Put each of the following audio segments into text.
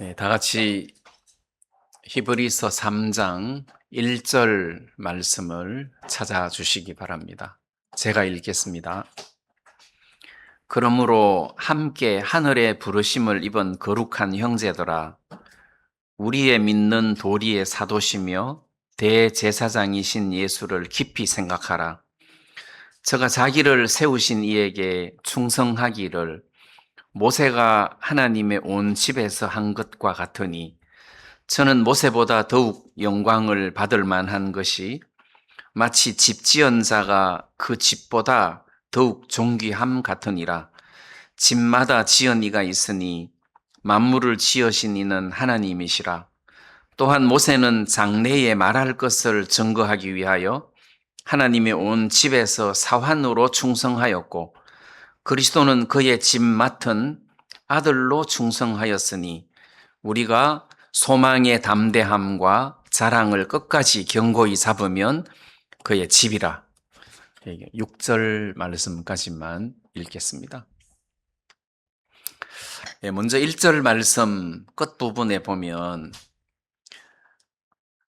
네, 다 같이 히브리서 3장 1절 말씀을 찾아주시기 바랍니다. 제가 읽겠습니다. 그러므로 함께 하늘의 부르심을 입은 거룩한 형제들아, 우리의 믿는 도리의 사도시며 대제사장이신 예수를 깊이 생각하라. 저가 자기를 세우신 이에게 충성하기를 모세가 하나님의 온 집에서 한 것과 같으니, 저는 모세보다 더욱 영광을 받을 만한 것이 마치 집 지은 자가 그 집보다 더욱 존귀함 같으니라. 집마다 지은 이가 있으니 만물을 지으신 이는 하나님이시라. 또한 모세는 장래에 말할 것을 증거하기 위하여 하나님의 온 집에서 사환으로 충성하였고, 그리스도는 그의 집 맡은 아들로 충성하였으니 우리가 소망의 담대함과 자랑을 끝까지 견고히 잡으면 그의 집이라. 6절 말씀까지만 읽겠습니다. 먼저 1절 말씀 끝부분에 보면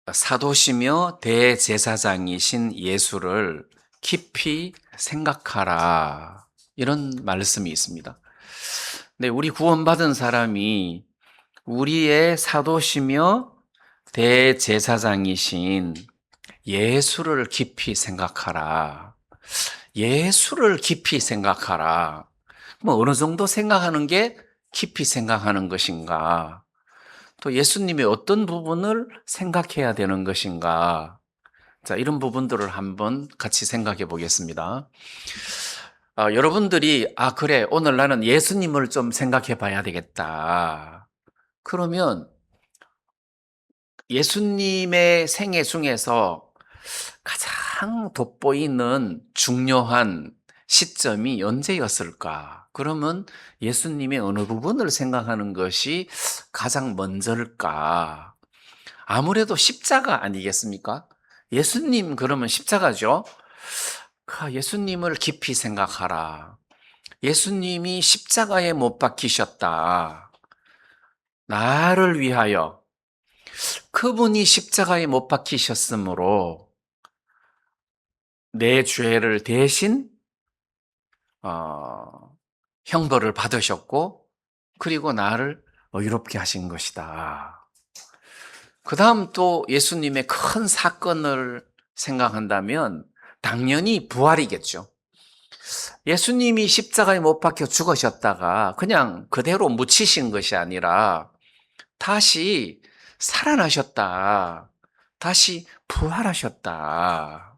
사도시며 대제사장이신 예수를 깊이 생각하라, 이런 말씀이 있습니다. 네, 우리 구원받은 사람이 우리의 사도시며 대제사장이신 예수를 깊이 생각하라. 예수를 깊이 생각하라. 어느 정도 생각하는 게 깊이 생각하는 것인가? 또 예수님의 어떤 부분을 생각해야 되는 것인가? 자, 이런 부분들을 한번 같이 생각해 보겠습니다. 여러분들이, 그래, 오늘 나는 예수님을 좀 생각해 봐야 되겠다. 그러면 예수님의 생애 중에서 가장 돋보이는 중요한 시점이 언제였을까? 그러면 예수님의 어느 부분을 생각하는 것이 가장 먼저일까? 아무래도 십자가 아니겠습니까? 예수님 그러면 십자가죠? 예수님을 깊이 생각하라. 예수님이 십자가에 못 박히셨다. 나를 위하여. 그분이 십자가에 못 박히셨으므로 내 죄를 대신 형벌을 받으셨고, 그리고 나를 의롭게 하신 것이다. 그 다음 또 예수님의 큰 사건을 생각한다면 당연히 부활이겠죠. 예수님이 십자가에 못 박혀 죽으셨다가 그냥 그대로 묻히신 것이 아니라 다시 살아나셨다. 다시 부활하셨다.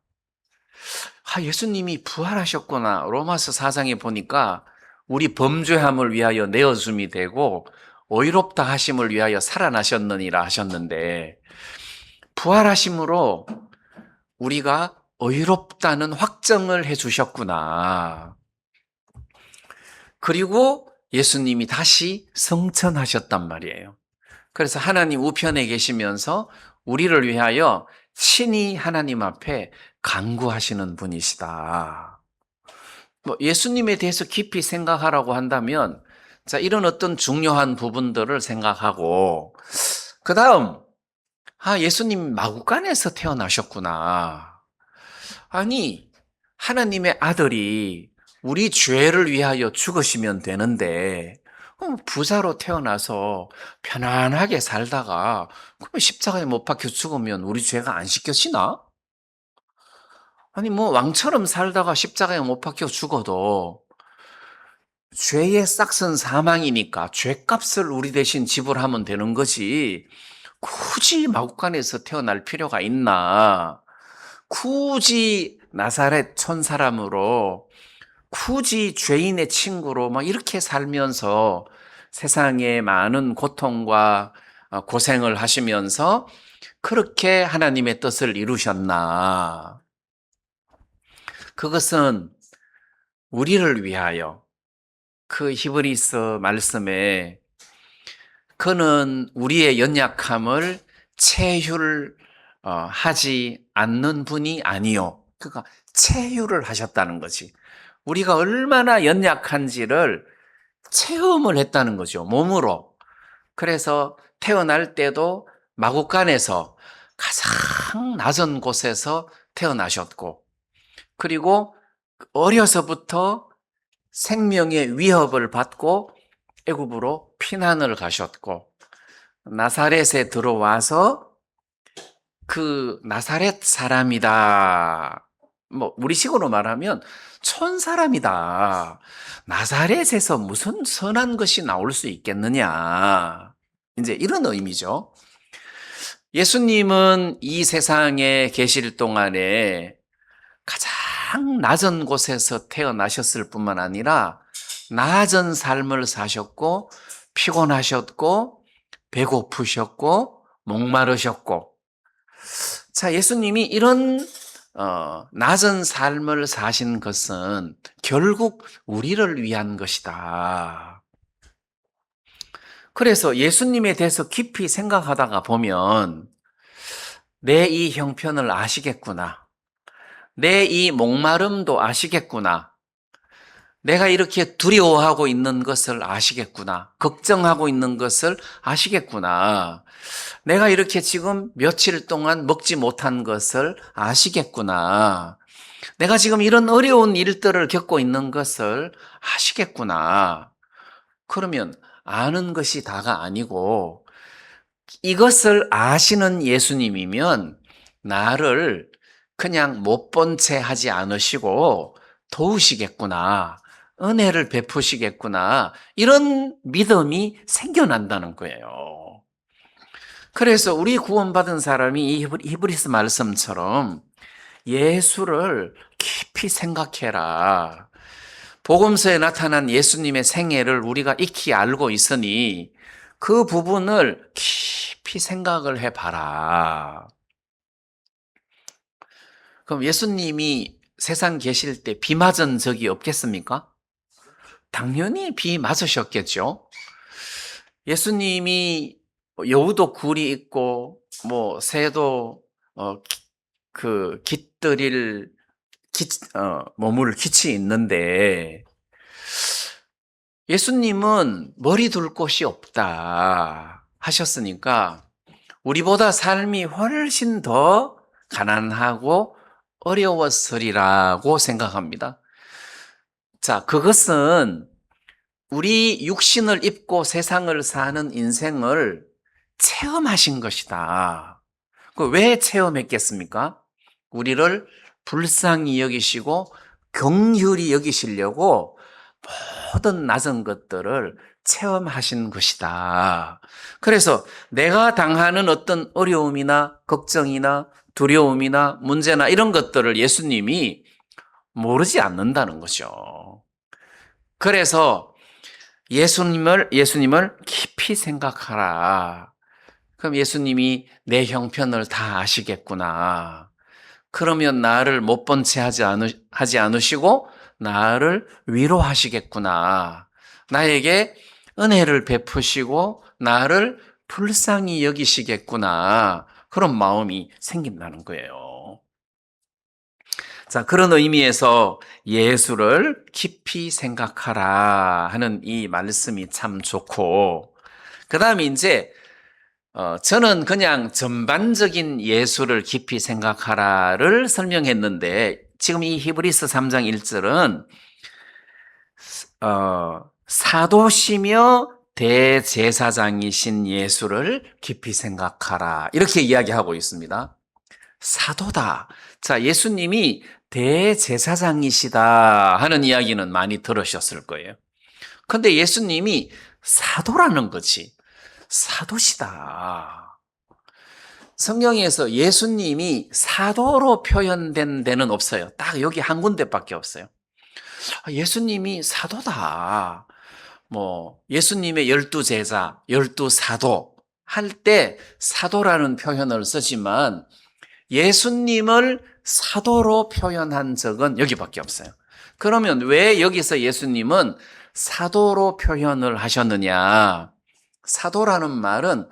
예수님이 부활하셨구나. 로마서 4장에 보니까 우리 범죄함을 위하여 내어줌이 되고 의롭다 하심을 위하여 살아나셨느니라 하셨는데, 부활하심으로 우리가 의롭다는 확정을 해주셨구나. 그리고 예수님이 다시 성천하셨단 말이에요. 그래서 하나님 우편에 계시면서 우리를 위하여 친히 하나님 앞에 간구하시는 분이시다. 예수님에 대해서 깊이 생각하라고 한다면, 자, 이런 어떤 중요한 부분들을 생각하고, 그 다음, 예수님 마구간에서 태어나셨구나. 아니, 하나님의 아들이 우리 죄를 위하여 죽으시면 되는데, 부자로 태어나서 편안하게 살다가 그러면 십자가에 못 박혀 죽으면 우리 죄가 안 씻겨지나? 아니 왕처럼 살다가 십자가에 못 박혀 죽어도 죄의 싹은 사망이니까 죄값을 우리 대신 지불하면 되는 거지, 굳이 마구간에서 태어날 필요가 있나? 굳이 나사렛 촌사람으로, 굳이 죄인의 친구로 이렇게 살면서 세상에 많은 고통과 고생을 하시면서 그렇게 하나님의 뜻을 이루셨나? 그것은 우리를 위하여, 그 히브리서 말씀에 그는 우리의 연약함을 체휼하지 않는 분이 아니요. 그러니까 체휼을 하셨다는 거지. 우리가 얼마나 연약한지를 체험을 했다는 거죠, 몸으로. 그래서 태어날 때도 마국간에서 가장 낮은 곳에서 태어나셨고, 그리고 어려서부터 생명의 위협을 받고 애굽으로 피난을 가셨고, 나사렛에 들어와서 그 나사렛 사람이다. 뭐 우리식으로 말하면 촌사람이다. 나사렛에서 무슨 선한 것이 나올 수 있겠느냐. 이제 이런 의미죠. 예수님은 이 세상에 계실 동안에 가장 낮은 곳에서 태어나셨을 뿐만 아니라 낮은 삶을 사셨고, 피곤하셨고, 배고프셨고, 목마르셨고. 자, 예수님이 이런 낮은 삶을 사신 것은 결국 우리를 위한 것이다. 그래서 예수님에 대해서 깊이 생각하다가 보면 내 이 형편을 아시겠구나. 내 이 목마름도 아시겠구나. 내가 이렇게 두려워하고 있는 것을 아시겠구나. 걱정하고 있는 것을 아시겠구나. 내가 이렇게 지금 며칠 동안 먹지 못한 것을 아시겠구나. 내가 지금 이런 어려운 일들을 겪고 있는 것을 아시겠구나. 그러면 아는 것이 다가 아니고 이것을 아시는 예수님이면 나를 그냥 못 본 채 하지 않으시고 도우시겠구나. 은혜를 베푸시겠구나. 이런 믿음이 생겨난다는 거예요. 그래서 우리 구원받은 사람이 이 히브리서 말씀처럼 예수를 깊이 생각해라. 복음서에 나타난 예수님의 생애를 우리가 익히 알고 있으니 그 부분을 깊이 생각을 해봐라. 그럼 예수님이 세상 계실 때 비 맞은 적이 없겠습니까? 당연히 비 맞으셨겠죠. 예수님이 여우도 굴이 있고 새도 깃들일 머물 깃이 있는데 예수님은 머리 둘 곳이 없다 하셨으니까 우리보다 삶이 훨씬 더 가난하고 어려웠으리라고 생각합니다. 자, 그것은 우리 육신을 입고 세상을 사는 인생을 체험하신 것이다. 왜 체험했겠습니까? 우리를 불쌍히 여기시고 긍휼히 여기시려고 모든 낮은 것들을 체험하신 것이다. 그래서 내가 당하는 어떤 어려움이나 걱정이나 두려움이나 문제나 이런 것들을 예수님이 모르지 않는다는 거죠. 그래서 예수님을 깊이 생각하라. 그럼 예수님이 내 형편을 다 아시겠구나. 그러면 나를 못 본 채 하지 않으시고 나를 위로하시겠구나. 나에게 은혜를 베푸시고 나를 불쌍히 여기시겠구나. 그런 마음이 생긴다는 거예요. 자, 그런 의미에서 예수를 깊이 생각하라 하는 이 말씀이 참 좋고, 그 다음에 이제 저는 그냥 전반적인 예수를 깊이 생각하라를 설명했는데 지금 이 히브리서 3장 1절은 사도시며 대제사장이신 예수를 깊이 생각하라 이렇게 이야기하고 있습니다. 사도다. 자, 예수님이 대제사장이시다 하는 이야기는 많이 들으셨을 거예요. 근데 예수님이 사도라는 거지. 사도시다. 성경에서 예수님이 사도로 표현된 데는 없어요. 딱 여기 한 군데밖에 없어요. 예수님이 사도다. 예수님의 12제자, 12사도 할 때 사도라는 표현을 쓰지만 예수님을 사도로 표현한 적은 여기밖에 없어요. 그러면 왜 여기서 예수님은 사도로 표현을 하셨느냐? 사도라는 말은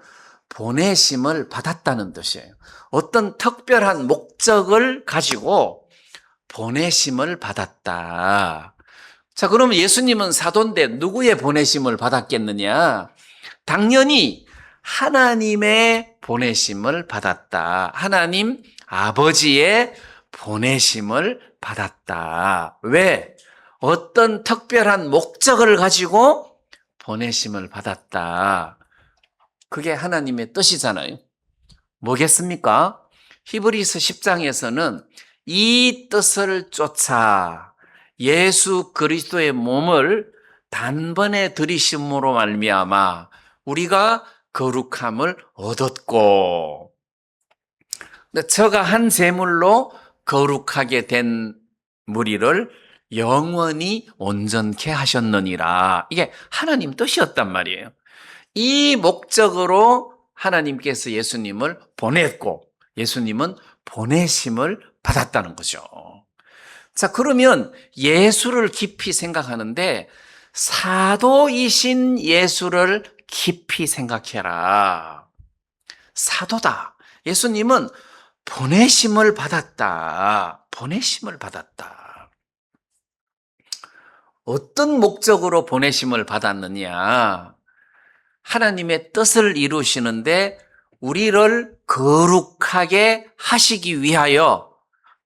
보내심을 받았다는 뜻이에요. 어떤 특별한 목적을 가지고 보내심을 받았다. 자, 그러면 예수님은 사도인데 누구의 보내심을 받았겠느냐? 당연히 하나님의 보내심을 받았다. 하나님 아버지의 보내심을 받았다. 왜? 어떤 특별한 목적을 가지고 보내심을 받았다. 그게 하나님의 뜻이잖아요. 뭐겠습니까? 히브리서 10장에서는 이 뜻을 쫓아 예수 그리스도의 몸을 단번에 들이심으로 말미암아 우리가 거룩함을 얻었고, 저가 한 제물로 거룩하게 된 무리를 영원히 온전케 하셨느니라. 이게 하나님 뜻이었단 말이에요. 이 목적으로 하나님께서 예수님을 보냈고 예수님은 보내심을 받았다는 거죠. 자, 그러면 예수를 깊이 생각하는데 사도이신 예수를 깊이 생각해라. 사도다. 예수님은 보내심을 받았다. 보내심을 받았다. 어떤 목적으로 보내심을 받았느냐? 하나님의 뜻을 이루시는데 우리를 거룩하게 하시기 위하여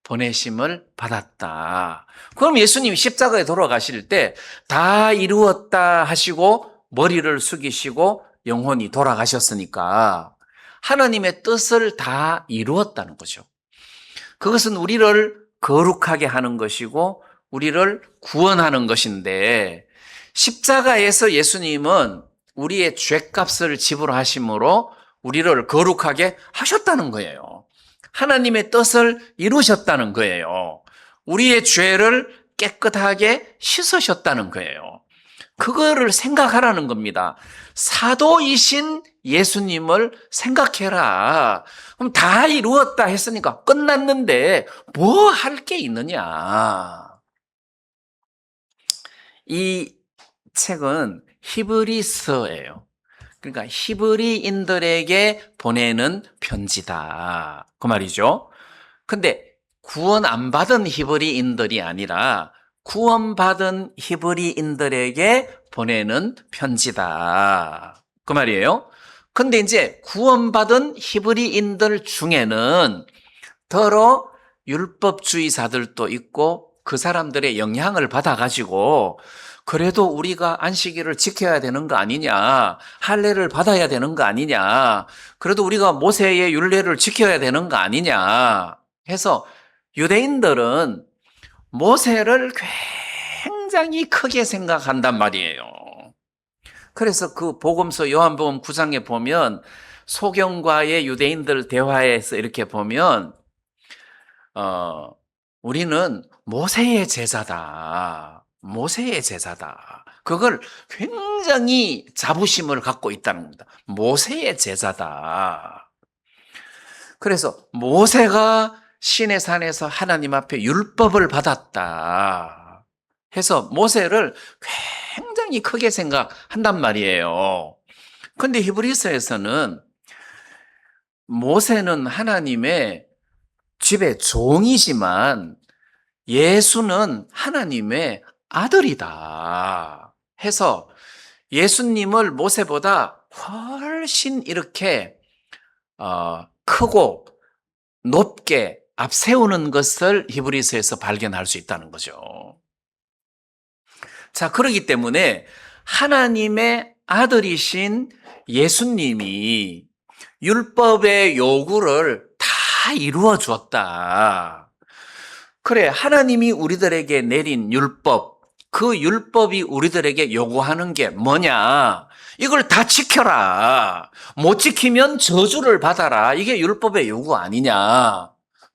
보내심을 받았다. 그럼 예수님이 십자가에 돌아가실 때 다 이루었다 하시고 머리를 숙이시고 영혼이 돌아가셨으니까 하나님의 뜻을 다 이루었다는 거죠. 그것은 우리를 거룩하게 하는 것이고 우리를 구원하는 것인데 십자가에서 예수님은 우리의 죄값을 지불하심으로 우리를 거룩하게 하셨다는 거예요. 하나님의 뜻을 이루셨다는 거예요. 우리의 죄를 깨끗하게 씻으셨다는 거예요. 그거를 생각하라는 겁니다. 사도이신 예수님을 생각해라. 그럼 다 이루었다 했으니까 끝났는데 뭐 할 게 있느냐. 이 책은 히브리서예요. 그러니까 히브리인들에게 보내는 편지다. 그 말이죠. 근데 구원 안 받은 히브리인들이 아니라 구원받은 히브리인들에게 보내는 편지다. 그 말이에요. 근데 이제 구원받은 히브리인들 중에는 더러 율법주의자들도 있고 그 사람들의 영향을 받아가지고 그래도 우리가 안식일을 지켜야 되는 거 아니냐, 할례를 받아야 되는 거 아니냐, 그래도 우리가 모세의 율례를 지켜야 되는 거 아니냐 해서 유대인들은 모세를 굉장히 크게 생각한단 말이에요. 그래서 그 복음서 요한복음 9장에 보면 소경과의 유대인들 대화에서 이렇게 보면 우리는 모세의 제자다. 모세의 제자다. 그걸 굉장히 자부심을 갖고 있다는 겁니다. 모세의 제자다. 그래서 모세가 시내 산에서 하나님 앞에 율법을 받았다 해서 모세를 굉장히 크게 생각한단 말이에요. 그런데 히브리서에서는 모세는 하나님의 집의 종이지만 예수는 하나님의 아들이다 해서 예수님을 모세보다 훨씬 이렇게 크고 높게 앞세우는 것을 히브리서에서 발견할 수 있다는 거죠. 자, 그렇기 때문에 하나님의 아들이신 예수님이 율법의 요구를 다 이루어 주었다. 그래, 하나님이 우리들에게 내린 율법, 그 율법이 우리들에게 요구하는 게 뭐냐? 이걸 다 지켜라. 못 지키면 저주를 받아라. 이게 율법의 요구 아니냐?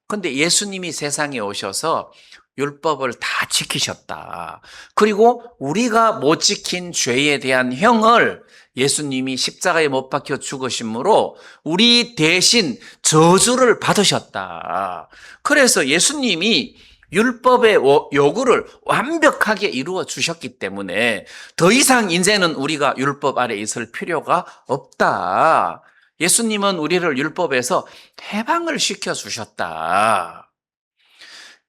근데 예수님이 세상에 오셔서 율법을 다 지키셨다. 그리고 우리가 못 지킨 죄에 대한 형을 예수님이 십자가에 못 박혀 죽으심으로 우리 대신 저주를 받으셨다. 그래서 예수님이 율법의 요구를 완벽하게 이루어 주셨기 때문에 더 이상 이제는 우리가 율법 아래 있을 필요가 없다. 예수님은 우리를 율법에서 해방을 시켜 주셨다.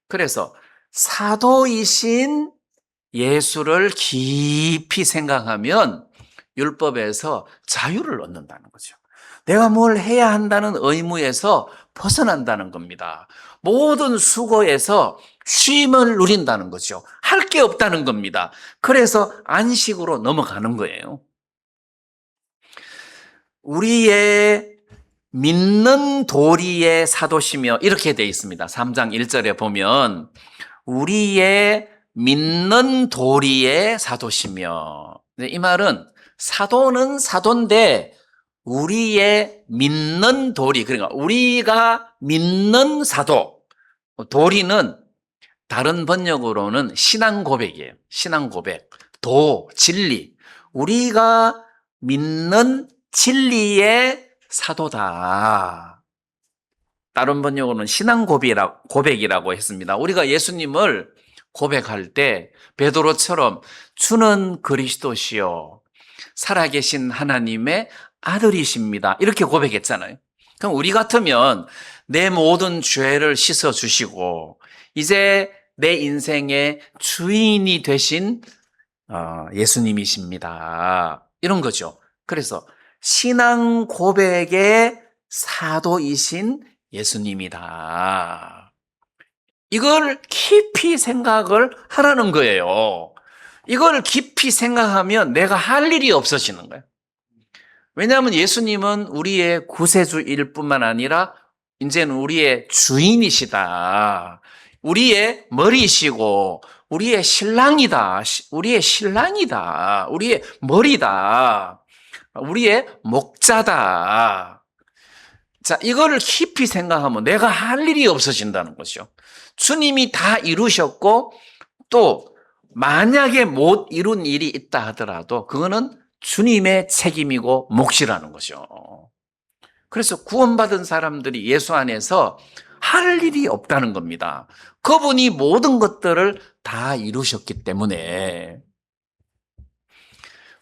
그래서 사도이신 예수를 깊이 생각하면 율법에서 자유를 얻는다는 거죠. 내가 뭘 해야 한다는 의무에서 벗어난다는 겁니다. 모든 수고에서 쉼을 누린다는 거죠. 할 게 없다는 겁니다. 그래서 안식으로 넘어가는 거예요. 우리의 믿는 도리의 사도시며 이렇게 되어 있습니다. 3장 1절에 보면 우리의 믿는 도리의 사도시며, 이 말은 사도는 사도인데 우리의 믿는 도리, 그러니까 우리가 믿는 사도, 도리는 다른 번역으로는 신앙 고백이에요. 신앙 고백, 진리. 우리가 믿는 진리의 사도다. 다른 번역으로는 신앙 고백이라고 했습니다. 우리가 예수님을 고백할 때 베드로처럼 주는 그리스도시요 살아계신 하나님의 아들이십니다. 이렇게 고백했잖아요. 그럼 우리 같으면 내 모든 죄를 씻어주시고 이제 내 인생의 주인이 되신 예수님이십니다. 이런 거죠. 그래서 신앙 고백의 사도이신 예수님이다. 이걸 깊이 생각을 하라는 거예요. 이걸 깊이 생각하면 내가 할 일이 없어지는 거예요. 왜냐하면 예수님은 우리의 구세주일 뿐만 아니라 이제는 우리의 주인이시다. 우리의 머리시고 우리의 신랑이다. 우리의 신랑이다. 우리의 머리다. 우리의 목자다. 자, 이거를 깊이 생각하면 내가 할 일이 없어진다는 거죠. 주님이 다 이루셨고 또 만약에 못 이룬 일이 있다 하더라도 그거는 주님의 책임이고 몫이라는 거죠. 그래서 구원받은 사람들이 예수 안에서 할 일이 없다는 겁니다. 그분이 모든 것들을 다 이루셨기 때문에.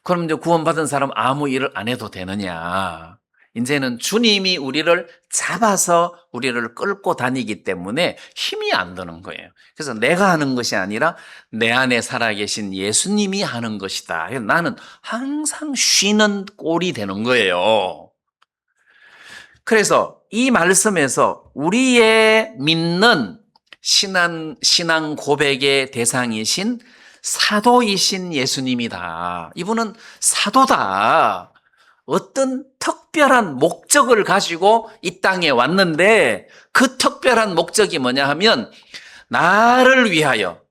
그럼 이제 구원받은 사람 아무 일을 안 해도 되느냐? 이제는 주님이 우리를 잡아서 우리를 끌고 다니기 때문에 힘이 안 드는 거예요. 그래서 내가 하는 것이 아니라 내 안에 살아계신 예수님이 하는 것이다. 나는 항상 쉬는 꼴이 되는 거예요. 그래서 이 말씀에서 우리의 믿는 신앙 고백의 대상이신 사도이신 예수님이다. 이분은 사도다. 어떤 특별한 목적을 가지고 이 땅에 왔는데 그 특별한 목적이 뭐냐 하면 나를 위하여,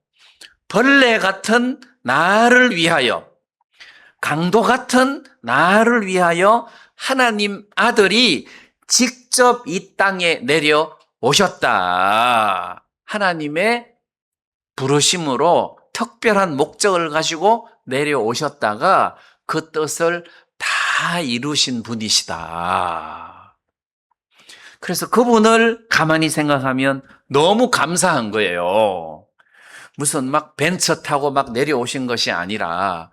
벌레 같은 나를 위하여, 강도 같은 나를 위하여 하나님 아들이 직접 이 땅에 내려오셨다. 하나님의 부르심으로 특별한 목적을 가지고 내려오셨다가 그 뜻을 다 이루신 분이시다. 그래서 그분을 가만히 생각하면 너무 감사한 거예요. 무슨 막 벤처 타고 막 내려오신 것이 아니라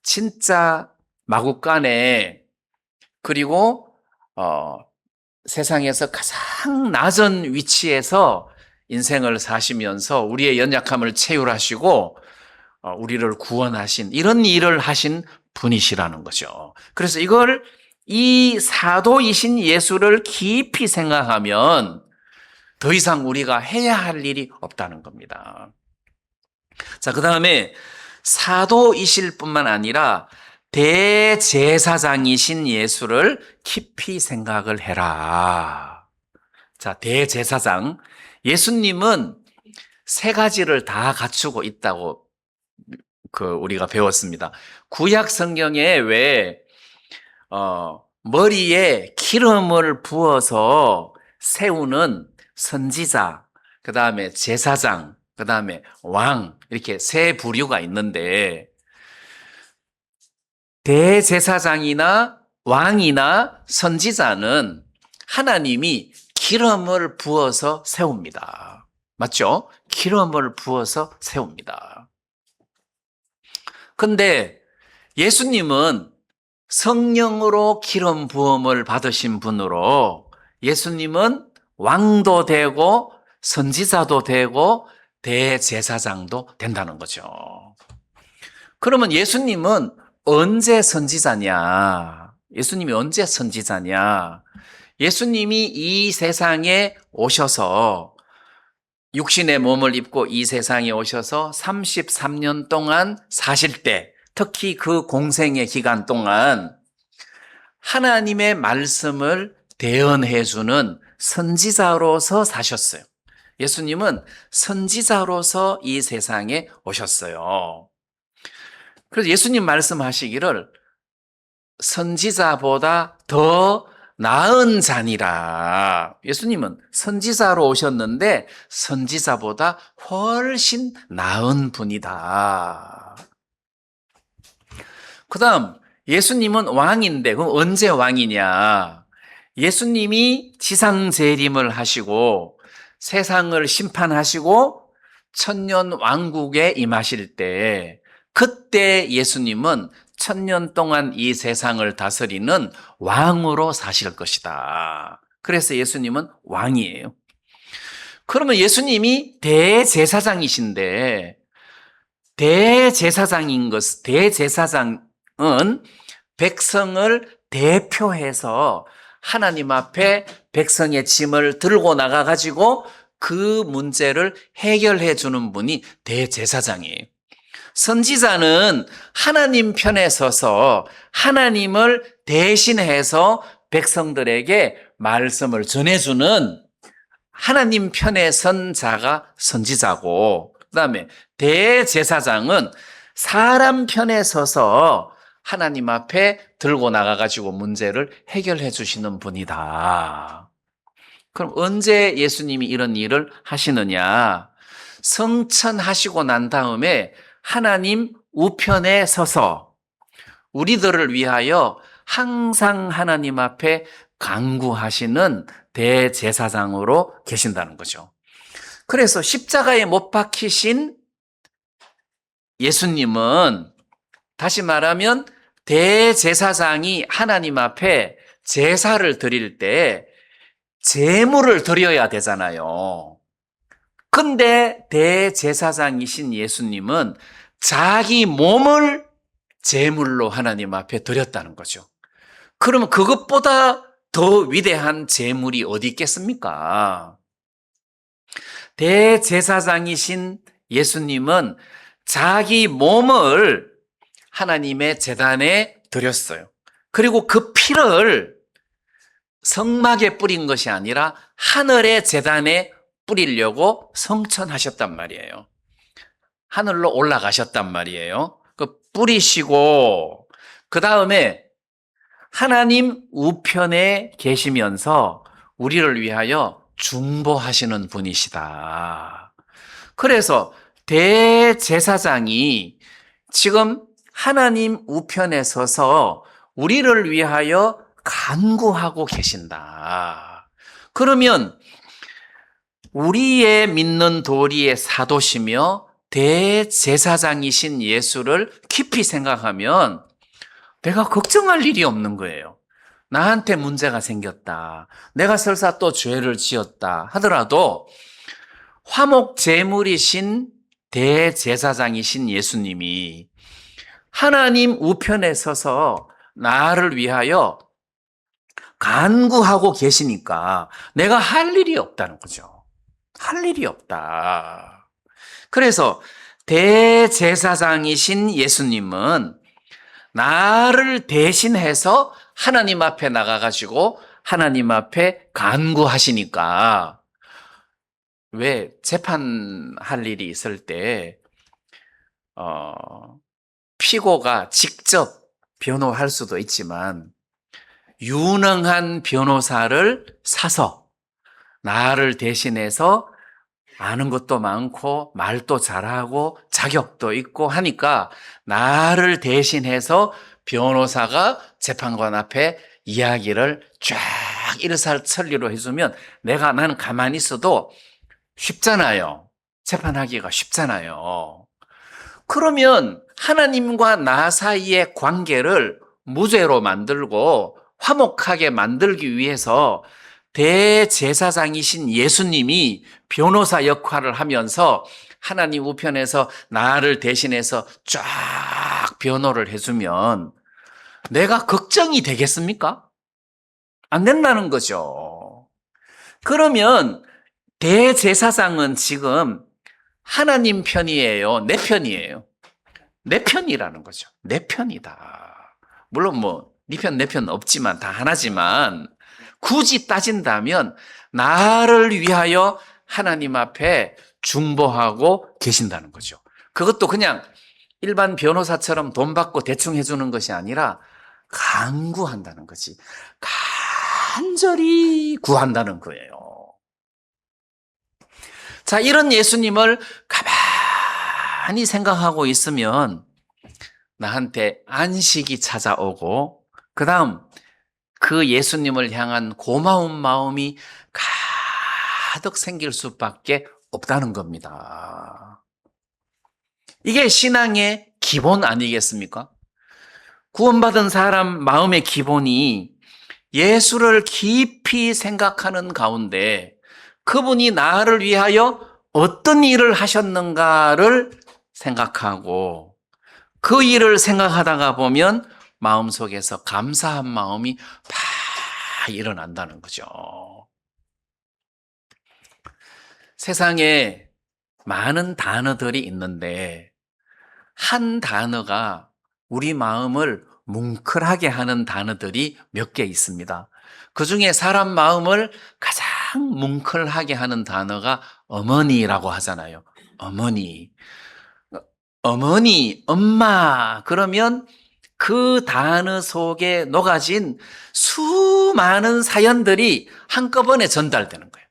진짜 마구간에 그리고 세상에서 가장 낮은 위치에서 인생을 사시면서 우리의 연약함을 채울하시고 우리를 구원하신 이런 일을 하신 분이시라는 거죠. 그래서 이걸 이 사도이신 예수를 깊이 생각하면 더 이상 우리가 해야 할 일이 없다는 겁니다. 자, 그 다음에 사도이실 뿐만 아니라 대제사장이신 예수를 깊이 생각을 해라. 자, 대제사장. 예수님은 세 가지를 다 갖추고 있다고 우리가 배웠습니다. 구약 성경에 왜 머리에 기름을 부어서 세우는 선지자, 그 다음에 제사장, 그 다음에 왕, 이렇게 세 부류가 있는데 대제사장이나 왕이나 선지자는 하나님이 기름을 부어서 세웁니다. 맞죠? 기름을 부어서 세웁니다. 근데 예수님은 성령으로 기름 부음을 받으신 분으로 예수님은 왕도 되고 선지자도 되고 대제사장도 된다는 거죠. 그러면 예수님은 언제 선지자냐? 예수님이 언제 선지자냐? 예수님이 이 세상에 오셔서 육신의 몸을 입고 이 세상에 오셔서 33년 동안 사실 때, 특히 그 공생의 기간 동안 하나님의 말씀을 대언해 주는 선지자로서 사셨어요. 예수님은 선지자로서 이 세상에 오셨어요. 그래서 예수님 말씀하시기를 선지자보다 더 나은 자니라. 예수님은 선지자로 오셨는데 선지자보다 훨씬 나은 분이다. 그 다음 예수님은 왕인데 그럼 언제 왕이냐? 예수님이 지상재림을 하시고 세상을 심판하시고 천년 왕국에 임하실 때 그때 예수님은 천년 동안 이 세상을 다스리는 왕으로 사실 것이다. 그래서 예수님은 왕이에요. 그러면 예수님이 대제사장이신데 대제사장은 백성을 대표해서 하나님 앞에 백성의 짐을 들고 나가가지고 그 문제를 해결해 주는 분이 대제사장이에요. 선지자는 하나님 편에 서서 하나님을 대신해서 백성들에게 말씀을 전해주는 하나님 편에 선 자가 선지자고, 그 다음에 대제사장은 사람 편에 서서 하나님 앞에 들고 나가가지고 문제를 해결해 주시는 분이다. 그럼 언제 예수님이 이런 일을 하시느냐? 성천하시고 난 다음에 하나님 우편에 서서 우리들을 위하여 항상 하나님 앞에 간구하시는 대제사장으로 계신다는 거죠. 그래서 십자가에 못 박히신 예수님은 다시 말하면 대제사장이 하나님 앞에 제사를 드릴 때 제물을 드려야 되잖아요. 근데 대제사장이신 예수님은 자기 몸을 제물로 하나님 앞에 드렸다는 거죠. 그러면 그것보다 더 위대한 제물이 어디 있겠습니까? 대제사장이신 예수님은 자기 몸을 하나님의 제단에 드렸어요. 그리고 그 피를 성막에 뿌린 것이 아니라 하늘의 제단에 뿌리려고 성천하셨단 말이에요. 하늘로 올라가셨단 말이에요. 그 뿌리시고 그 다음에 하나님 우편에 계시면서 우리를 위하여 중보하시는 분이시다. 그래서 대제사장이 지금 하나님 우편에 서서 우리를 위하여 간구하고 계신다. 그러면 우리의 믿는 도리의 사도시며 대제사장이신 예수를 깊이 생각하면 내가 걱정할 일이 없는 거예요. 나한테 문제가 생겼다. 내가 설사 또 죄를 지었다 하더라도 화목 제물이신 대제사장이신 예수님이 하나님 우편에 서서 나를 위하여 간구하고 계시니까 내가 할 일이 없다는 거죠. 할 일이 없다. 그래서 대제사장이신 예수님은 나를 대신해서 하나님 앞에 나가가지고 하나님 앞에 간구하시니까 왜 재판할 일이 있을 때 피고가 직접 변호할 수도 있지만 유능한 변호사를 사서 나를 대신해서 아는 것도 많고 말도 잘하고 자격도 있고 하니까 나를 대신해서 변호사가 재판관 앞에 이야기를 쫙 일사천리로 해주면 나는 가만히 있어도 쉽잖아요. 재판하기가 쉽잖아요. 그러면 하나님과 나 사이의 관계를 무죄로 만들고 화목하게 만들기 위해서 대제사장이신 예수님이 변호사 역할을 하면서 하나님 우편에서 나를 대신해서 쫙 변호를 해주면 내가 걱정이 되겠습니까? 안 된다는 거죠. 그러면 대제사장은 지금 하나님 편이에요? 내 편이에요? 내 편이라는 거죠. 내 편이다. 물론 네 편, 내 편 없지만 다 하나지만 굳이 따진다면 나를 위하여 하나님 앞에 중보하고 계신다는 거죠. 그것도 그냥 일반 변호사처럼 돈 받고 대충 해주는 것이 아니라 간구한다는 거지. 간절히 구한다는 거예요. 자, 이런 예수님을 가만히 생각하고 있으면 나한테 안식이 찾아오고 그 다음 그 예수님을 향한 고마운 마음이 가득 생길 수밖에 없다는 겁니다. 이게 신앙의 기본 아니겠습니까? 구원받은 사람 마음의 기본이 예수를 깊이 생각하는 가운데 그분이 나를 위하여 어떤 일을 하셨는가를 생각하고 그 일을 생각하다가 보면 마음속에서 감사한 마음이 팍 일어난다는 거죠. 세상에 많은 단어들이 있는데 한 단어가 우리 마음을 뭉클하게 하는 단어들이 몇 개 있습니다. 그 중에 사람 마음을 가장 뭉클하게 하는 단어가 어머니라고 하잖아요. 어머니. 어머니, 엄마, 그러면 그 단어 속에 녹아진 수많은 사연들이 한꺼번에 전달되는 거예요.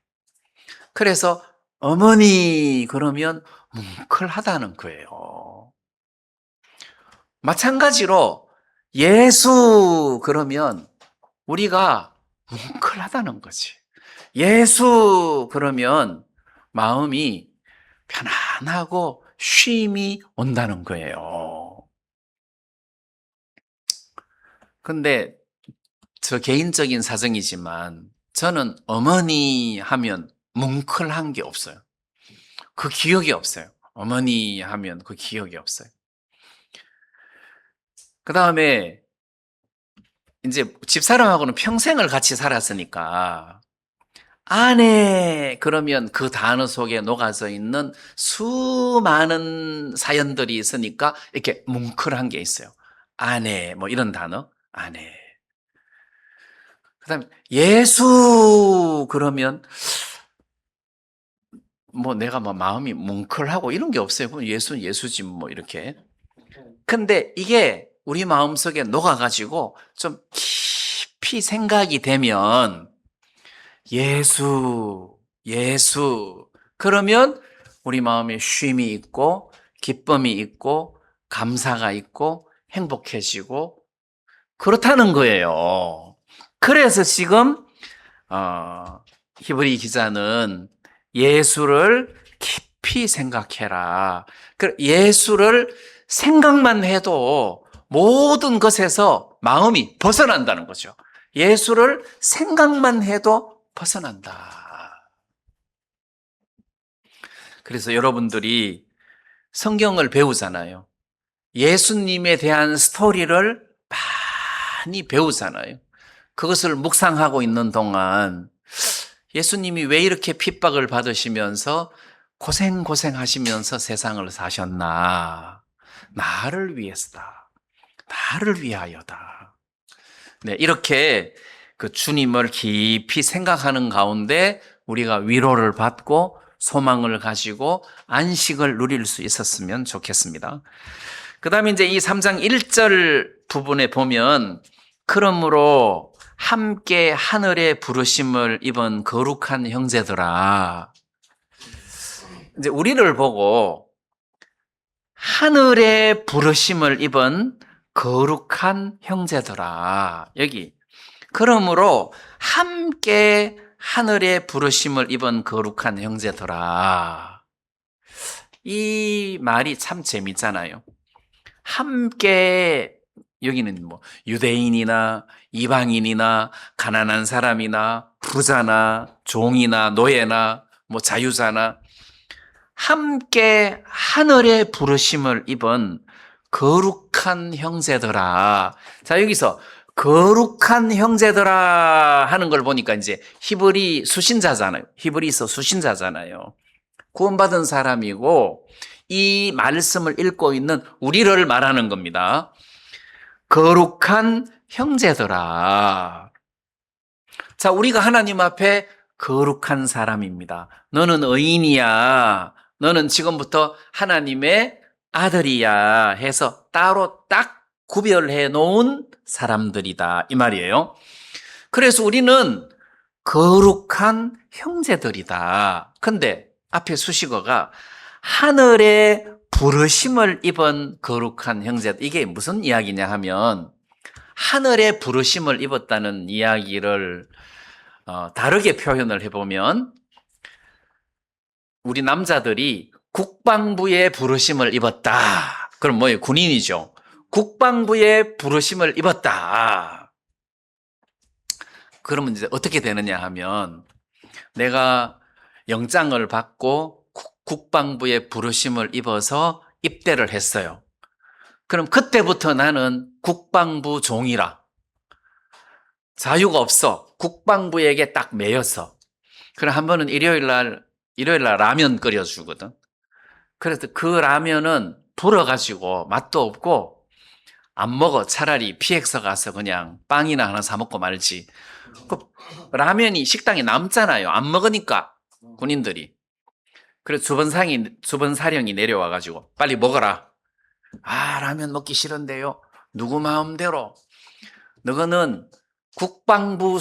그래서 어머니, 그러면 뭉클하다는 거예요. 마찬가지로 예수, 그러면 우리가 뭉클하다는 거지. 예수, 그러면 마음이 편안하고 쉼이 온다는 거예요. 근데 저 개인적인 사정이지만 저는 어머니 하면 뭉클한 게 없어요. 그 기억이 없어요. 어머니 하면 그 기억이 없어요. 그 다음에 이제 집사람하고는 평생을 같이 살았으니까 아내 그러면 그 단어 속에 녹아져 있는 수많은 사연들이 있으니까 이렇게 뭉클한 게 있어요. 아내 뭐 이런 단어 아내. 그다음에 예수 그러면 내가 마음이 뭉클하고 이런 게 없어요. 그럼 예수는 예수지 뭐 이렇게. 근데 이게 우리 마음속에 녹아가지고 좀 깊이 생각이 되면 예수, 예수. 그러면 우리 마음에 쉼이 있고 기쁨이 있고 감사가 있고 행복해지고 그렇다는 거예요. 그래서 지금 히브리 기자는 예수를 깊이 생각해라. 예수를 생각만 해도 모든 것에서 마음이 벗어난다는 거죠. 예수를 생각만 해도 벗어난다. 그래서 여러분들이 성경을 배우잖아요. 예수님에 대한 스토리를 많이 배우잖아요. 그것을 묵상하고 있는 동안 예수님이 왜 이렇게 핍박을 받으시면서 고생하시면서 세상을 사셨나? 나를 위해서다. 나를 위하여다. 네, 이렇게 그 주님을 깊이 생각하는 가운데 우리가 위로를 받고 소망을 가지고 안식을 누릴 수 있었으면 좋겠습니다. 그 다음에 이제 이 3장 1절 부분에 보면 그러므로 함께 하늘의 부르심을 입은 거룩한 형제들아. 이제 우리를 보고 하늘의 부르심을 입은 거룩한 형제들아. 여기 그러므로 함께 하늘의 부르심을 입은 거룩한 형제들아. 이 말이 참 재밌잖아요. 함께 여기는 유대인이나 이방인이나 가난한 사람이나 부자나 종이나 노예나 자유자나 함께 하늘의 부르심을 입은 거룩한 형제들아. 자, 여기서 거룩한 형제들아 하는 걸 보니까 이제 히브리 수신자잖아요. 히브리서 수신자잖아요. 구원받은 사람이고 이 말씀을 읽고 있는 우리를 말하는 겁니다. 거룩한 형제들아. 자, 우리가 하나님 앞에 거룩한 사람입니다. 너는 의인이야. 너는 지금부터 하나님의 아들이야 해서 따로 딱 구별해 놓은 사람들이다. 이 말이에요. 그래서 우리는 거룩한 형제들이다. 근데 앞에 수식어가 하늘의 부르심을 입은 거룩한 형제들. 이게 무슨 이야기냐 하면 하늘의 부르심을 입었다는 이야기를 다르게 표현을 해보면 우리 남자들이 국방부의 부르심을 입었다. 그럼 뭐예요? 군인이죠. 국방부의 부르심을 입었다. 그러면 이제 어떻게 되느냐 하면 내가 영장을 받고 국방부의 부르심을 입어서 입대를 했어요. 그럼 그때부터 나는 국방부 종이라. 자유가 없어. 국방부에게 딱 매였어. 그럼 한 번은 일요일 날 라면 끓여주거든. 그래서 그 라면은 불어가지고 맛도 없고 안 먹어. 차라리 PX 가서 그냥 빵이나 하나 사 먹고 말지. 그 라면이 식당에 남잖아요. 안 먹으니까 군인들이. 그래서 주변 사령이 내려와가지고 빨리 먹어라. 아, 라면 먹기 싫은데요. 누구 마음대로. 너는 국방부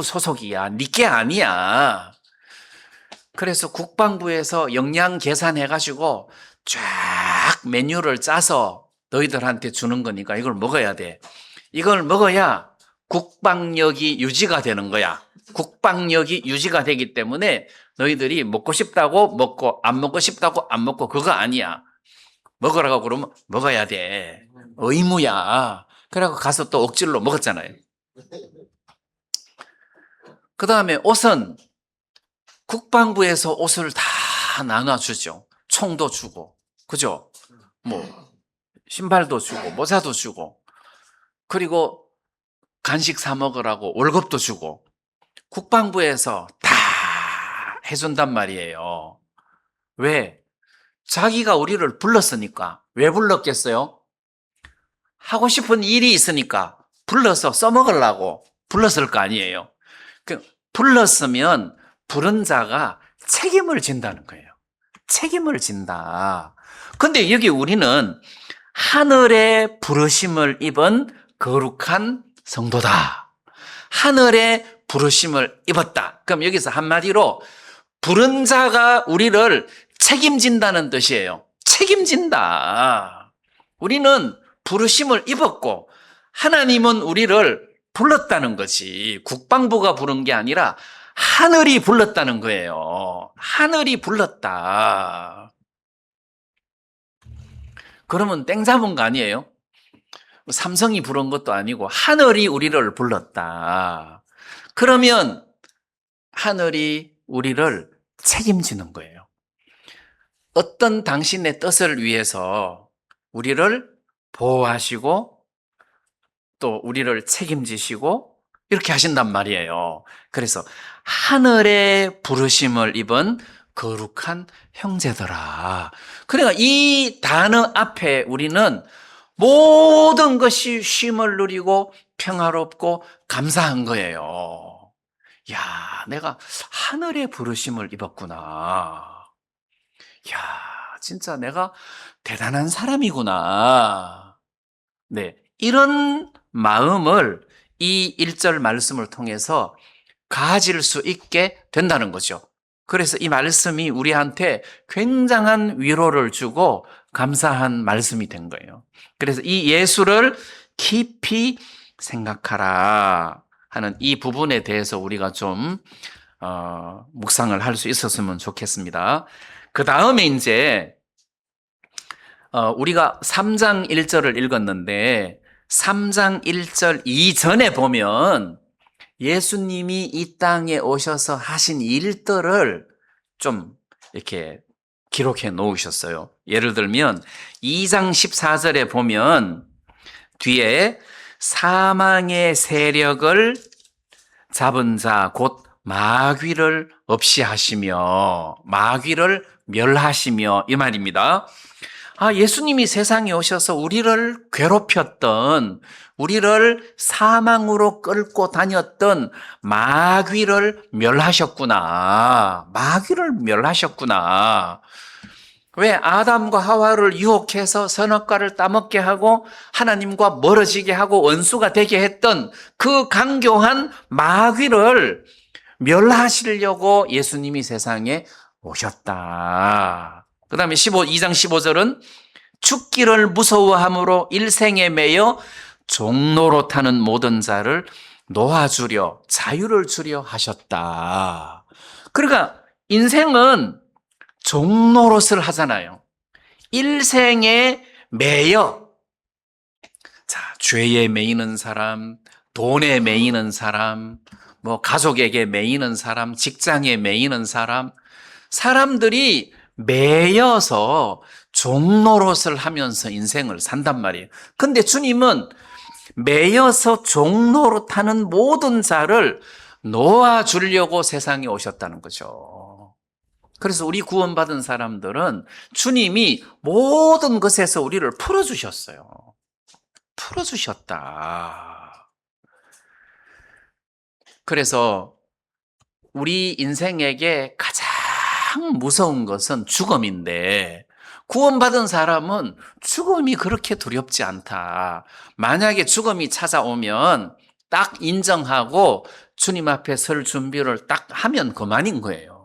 소속이야. 니게 아니야. 그래서 국방부에서 역량 계산해가지고 쫙 메뉴를 짜서 너희들한테 주는 거니까 이걸 먹어야 돼. 이걸 먹어야 국방력이 유지가 되는 거야. 국방력이 유지가 되기 때문에 너희들이 먹고 싶다고 먹고 안 먹고 싶다고 안 먹고 그거 아니야. 먹으라고 그러면 먹어야 돼. 의무야. 그래갖고 가서 또 억지로 먹었잖아요. 그 다음에 옷은 국방부에서 옷을 다 나눠주죠. 총도 주고, 그죠? 신발도 주고, 모자도 주고, 그리고 간식 사 먹으라고 월급도 주고, 국방부에서 다 해준단 말이에요. 왜? 자기가 우리를 불렀으니까. 왜 불렀겠어요? 하고 싶은 일이 있으니까 불러서 써먹으려고 불렀을 거 아니에요. 불렀으면 부른 자가 책임을 진다는 거예요. 책임을 진다. 근데 여기 우리는 하늘의 부르심을 입은 거룩한 성도다. 하늘의 부르심을 입었다. 그럼 여기서 한마디로 부른 자가 우리를 책임진다는 뜻이에요. 책임진다. 우리는 부르심을 입었고 하나님은 우리를 불렀다는 거지. 국방부가 부른 게 아니라 하늘이 불렀다는 거예요. 하늘이 불렀다. 그러면 땡 잡은 거 아니에요? 삼성이 부른 것도 아니고 하늘이 우리를 불렀다. 그러면 하늘이 우리를 책임지는 거예요. 어떤 당신의 뜻을 위해서 우리를 보호하시고 또 우리를 책임지시고 이렇게 하신단 말이에요. 그래서 하늘의 부르심을 입은 거룩한 형제들아. 그러니까 이 단어 앞에 우리는 모든 것이 쉼을 누리고 평화롭고 감사한 거예요. 야, 내가 하늘의 부르심을 입었구나. 야, 진짜 내가 대단한 사람이구나. 네, 이런 마음을 이 1절 말씀을 통해서 가질 수 있게 된다는 거죠. 그래서 이 말씀이 우리한테 굉장한 위로를 주고 감사한 말씀이 된 거예요. 그래서 이 예수를 깊이 생각하라 하는 이 부분에 대해서 우리가 좀 묵상을 할 수 있었으면 좋겠습니다. 그 다음에 이제 우리가 3장 1절을 읽었는데 3장 1절 이전에 보면 예수님이 이 땅에 오셔서 하신 일들을 좀 이렇게 기록해 놓으셨어요. 예를 들면 2장 14절에 보면 뒤에 사망의 세력을 잡은 자 곧 마귀를 없이 하시며 마귀를 멸하시며 이 말입니다. 예수님이 세상에 오셔서 우리를 괴롭혔던, 우리를 사망으로 끌고 다녔던 마귀를 멸하셨구나. 마귀를 멸하셨구나. 왜 아담과 하와를 유혹해서 선악과를 따먹게 하고 하나님과 멀어지게 하고 원수가 되게 했던 그 강교한 마귀를 멸하시려고 예수님이 세상에 오셨다. 그 다음에 2장 15절은 죽기를 무서워함으로 일생에 매여 종로로 타는 모든 자를 놓아주려 자유를 주려 하셨다. 그러니까 인생은 종노릇을 하잖아요. 일생에 매여, 죄에 매이는 사람, 돈에 매이는 사람, 가족에게 매이는 사람, 직장에 매이는 사람, 사람들이 매여서 종노릇을 하면서 인생을 산단 말이에요. 근데 주님은 매여서 종노릇하는 모든 자를 놓아주려고 세상에 오셨다는 거죠. 그래서 우리 구원받은 사람들은 주님이 모든 것에서 우리를 풀어주셨어요. 풀어주셨다. 그래서 우리 인생에게 가장 무서운 것은 죽음인데 구원받은 사람은 죽음이 그렇게 두렵지 않다. 만약에 죽음이 찾아오면 딱 인정하고 주님 앞에 설 준비를 딱 하면 그만인 거예요.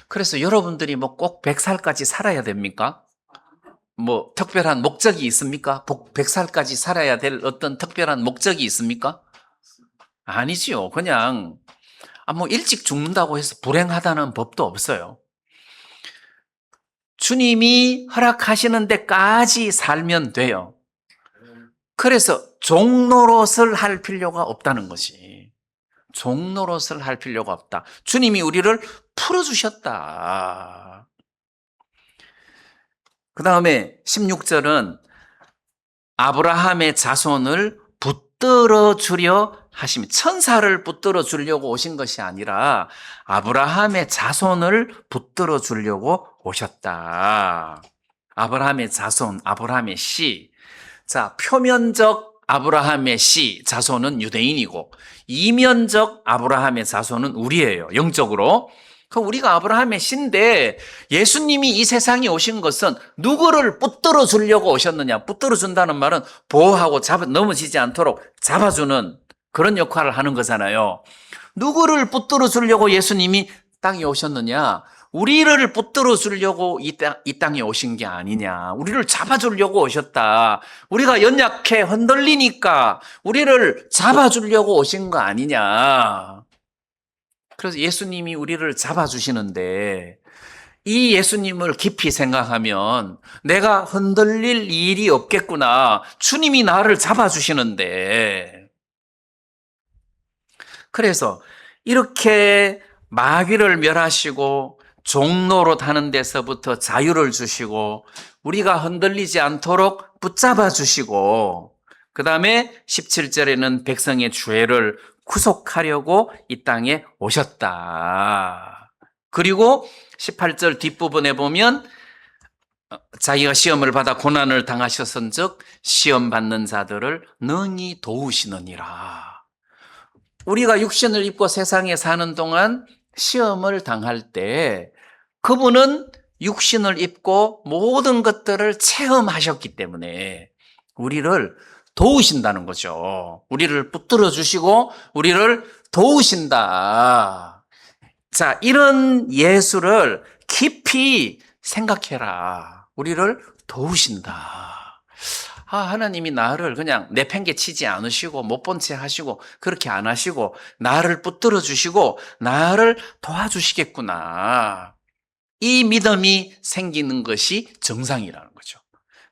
그래서 여러분들이 꼭 100살까지 살아야 됩니까? 특별한 목적이 있습니까? 100살까지 살아야 될 어떤 특별한 목적이 있습니까? 아니지요. 그냥 일찍 죽는다고 해서 불행하다는 법도 없어요. 주님이 허락하시는 데까지 살면 돼요. 그래서 종노릇을 할 필요가 없다는 것이. 종노릇을 할 필요가 없다. 주님이 우리를 풀어주셨다. 그 다음에 16절은 아브라함의 자손을 붙들어 주려 하시며, 천사를 붙들어 주려고 오신 것이 아니라 아브라함의 자손을 붙들어 주려고 오셨다. 아브라함의 자손, 아브라함의 씨. 표면적 아브라함의 씨, 자손은 유대인이고 이면적 아브라함의 자손은 우리예요. 영적으로. 우리가 아브라함의 씨인데 예수님이 이 세상에 오신 것은 누구를 붙들어 주려고 오셨느냐? 붙들어 준다는 말은 보호하고 넘어지지 않도록 잡아주는 그런 역할을 하는 거잖아요. 누구를 붙들어 주려고 예수님이 땅에 오셨느냐? 우리를 붙들어 주려고 이 땅에 오신 게 아니냐. 우리를 잡아주려고 오셨다. 우리가 연약해 흔들리니까 우리를 잡아주려고 오신 거 아니냐. 그래서 예수님이 우리를 잡아주시는데 이 예수님을 깊이 생각하면 내가 흔들릴 일이 없겠구나. 주님이 나를 잡아주시는데. 그래서 이렇게 마귀를 멸하시고 종노릇 하는 데서부터 자유를 주시고 우리가 흔들리지 않도록 붙잡아 주시고 그 다음에 17절에는 백성의 죄를 구속하려고 이 땅에 오셨다. 그리고 18절 뒷부분에 보면 자기가 시험을 받아 고난을 당하셨은즉 시험 받는 자들을 능히 도우시느니라. 우리가 육신을 입고 세상에 사는 동안 시험을 당할 때 그분은 육신을 입고 모든 것들을 체험하셨기 때문에 우리를 도우신다는 거죠. 우리를 붙들어 주시고 우리를 도우신다. 이런 예수를 깊이 생각해라. 우리를 도우신다. 하나님이 나를 그냥 내팽개치지 않으시고 못 본 채 하시고 그렇게 안 하시고 나를 붙들어 주시고 나를 도와주시겠구나. 이 믿음이 생기는 것이 정상이라는 거죠.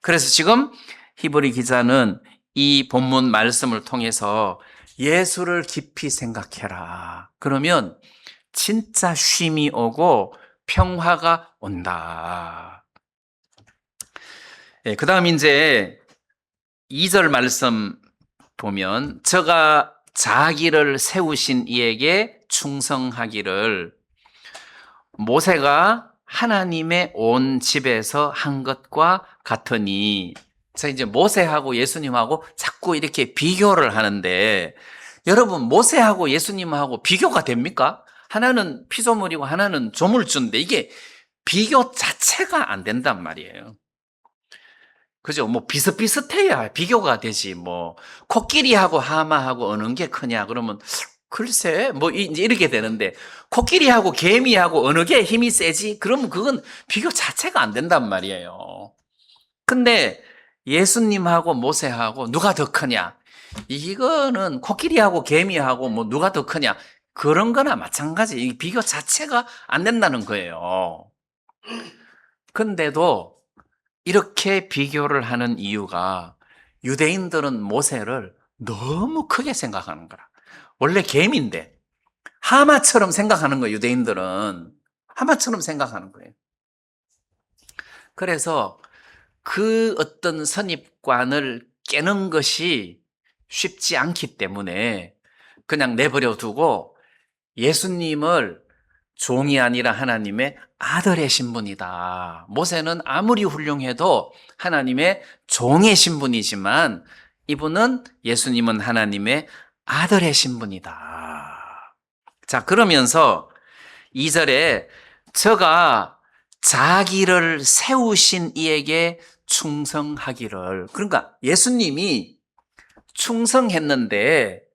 그래서 지금 히브리 기자는 이 본문 말씀을 통해서 예수를 깊이 생각해라. 그러면 진짜 쉼이 오고 평화가 온다. 그 다음 이제 2절 말씀 보면 저가 자기를 세우신 이에게 충성하기를 모세가 하나님의 온 집에서 한 것과 같으니. 자, 이제 모세하고 예수님하고 자꾸 이렇게 비교를 하는데 여러분, 모세하고 예수님하고 비교가 됩니까? 하나는 피조물이고 하나는 조물주인데 이게 비교 자체가 안 된단 말이에요. 그죠? 뭐 비슷비슷해야 비교가 되지. 뭐 코끼리하고 하마하고 어느 게 크냐 그러면 글쎄 뭐 이제 이렇게 되는데 코끼리하고 개미하고 어느 게 힘이 세지? 그러면 그건 비교 자체가 안 된단 말이에요. 근데 예수님하고 모세하고 누가 더 크냐? 이거는 코끼리하고 개미하고 뭐 누가 더 크냐? 그런 거나 마찬가지. 이 비교 자체가 안 된다는 거예요. 근데도 이렇게 비교를 하는 이유가 유대인들은 모세를 너무 크게 생각하는 거라. 원래 개미인데 하마처럼 생각하는 거예요. 유대인들은 하마처럼 생각하는 거예요. 그래서 그 어떤 선입관을 깨는 것이 쉽지 않기 때문에 그냥 내버려 두고 예수님을 종이 아니라 하나님의 아들의 신분이다. 모세는 아무리 훌륭해도 하나님의 종의 신분이지만 이분은 예수님은 하나님의 아들의 신분이다. 자, 그러면서 2절에 저가 자기를 세우신 이에게 충성하기를. 그러니까 예수님이 충성했는데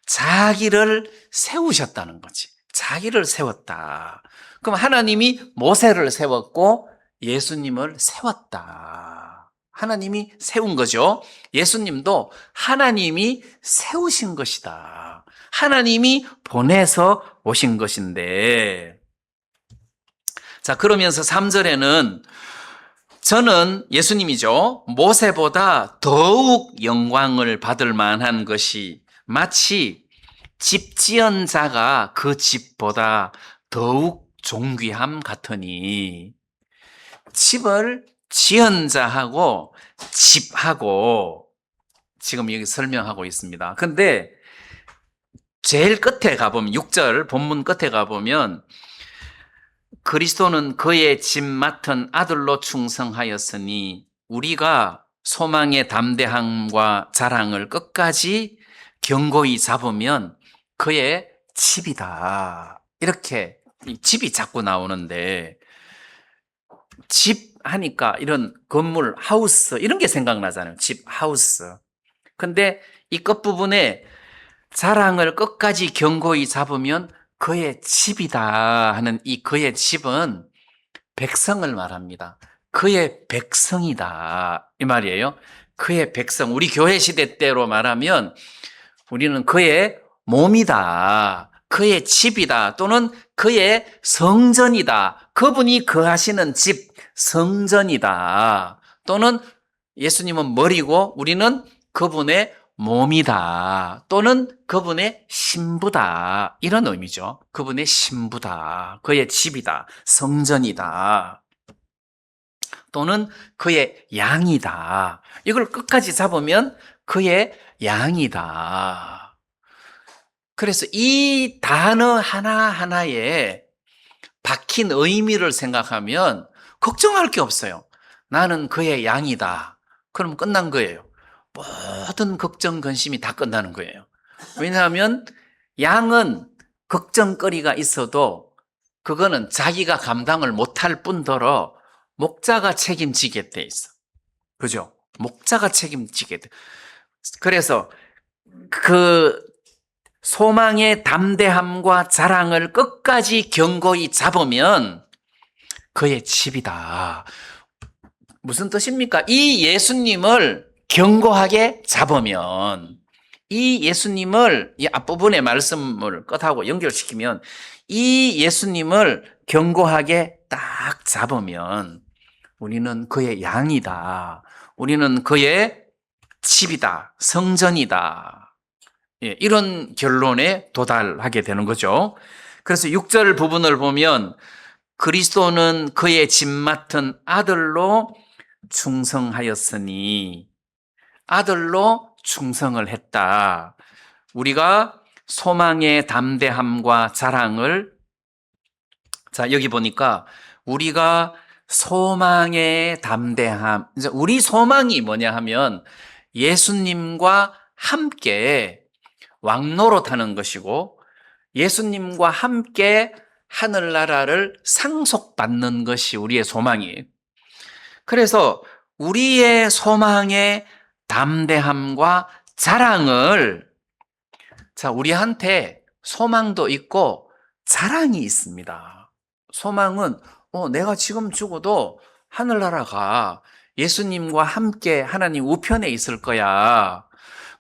자기를 세우셨다는 거지. 자기를 세웠다. 그럼 하나님이 모세를 세웠고 예수님을 세웠다. 하나님이 세운 거죠. 예수님도 하나님이 세우신 것이다. 하나님이 보내서 오신 것인데. 자, 그러면서 3절에는 저는 예수님이죠. 모세보다 더욱 영광을 받을 만한 것이 마치 집 지은 자가 그 집보다 더욱 존귀함 같으니. 집을 지은 자하고 집하고 지금 여기 설명하고 있습니다. 근데 제일 끝에 가보면 6절 본문 끝에 가보면 그리스도는 그의 집 맡은 아들로 충성하였으니 우리가 소망의 담대함과 자랑을 끝까지 견고히 잡으면 그의 집이다. 이렇게 집이 자꾸 나오는데 집 하니까 이런 건물, 하우스 이런 게 생각나잖아요. 집, 하우스. 근데 이 끝부분에 자랑을 끝까지 견고히 잡으면 그의 집이다 하는 이 그의 집은 백성을 말합니다. 그의 백성이다 이 말이에요. 그의 백성. 우리 교회 시대 때로 말하면 우리는 그의 몸이다, 그의 집이다, 또는 그의 성전이다. 그분이 거하시는 집, 성전이다. 또는 예수님은 머리고 우리는 그분의 몸이다. 또는 그분의 신부다. 이런 의미죠. 그분의 신부다. 그의 집이다. 성전이다. 또는 그의 양이다. 이걸 끝까지 잡으면 그의 양이다. 그래서 이 단어 하나하나에 박힌 의미를 생각하면 걱정할 게 없어요. 나는 그의 양이다. 그럼 끝난 거예요. 모든 걱정, 근심이 다 끝나는 거예요. 왜냐하면 양은 걱정거리가 있어도 그거는 자기가 감당을 못할 뿐더러 목자가 책임지게 돼 있어. 그죠? 목자가 책임지게 돼. 그래서 그 소망의 담대함과 자랑을 끝까지 견고히 잡으면 그의 집이다. 무슨 뜻입니까? 이 예수님을 견고하게 잡으면, 이 예수님을 이 앞부분의 말씀을 끝하고 연결시키면 이 예수님을 견고하게 딱 잡으면 우리는 그의 양이다. 우리는 그의 집이다. 성전이다. 이런 결론에 도달하게 되는 거죠. 그래서 6절 부분을 보면 그리스도는 그의 집 맡은 아들로 충성하였으니, 아들로 충성을 했다. 우리가 소망의 담대함과 자랑을, 자, 여기 보니까 우리가 소망의 담대함, 이제 우리 소망이 뭐냐 하면 예수님과 함께 왕노릇하는 것이고, 예수님과 함께 하늘나라를 상속받는 것이 우리의 소망이에요. 그래서 우리의 소망의 담대함과 자랑을, 자, 우리한테 소망도 있고 자랑이 있습니다. 소망은 내가 지금 죽어도 하늘나라가 예수님과 함께 하나님 우편에 있을 거야.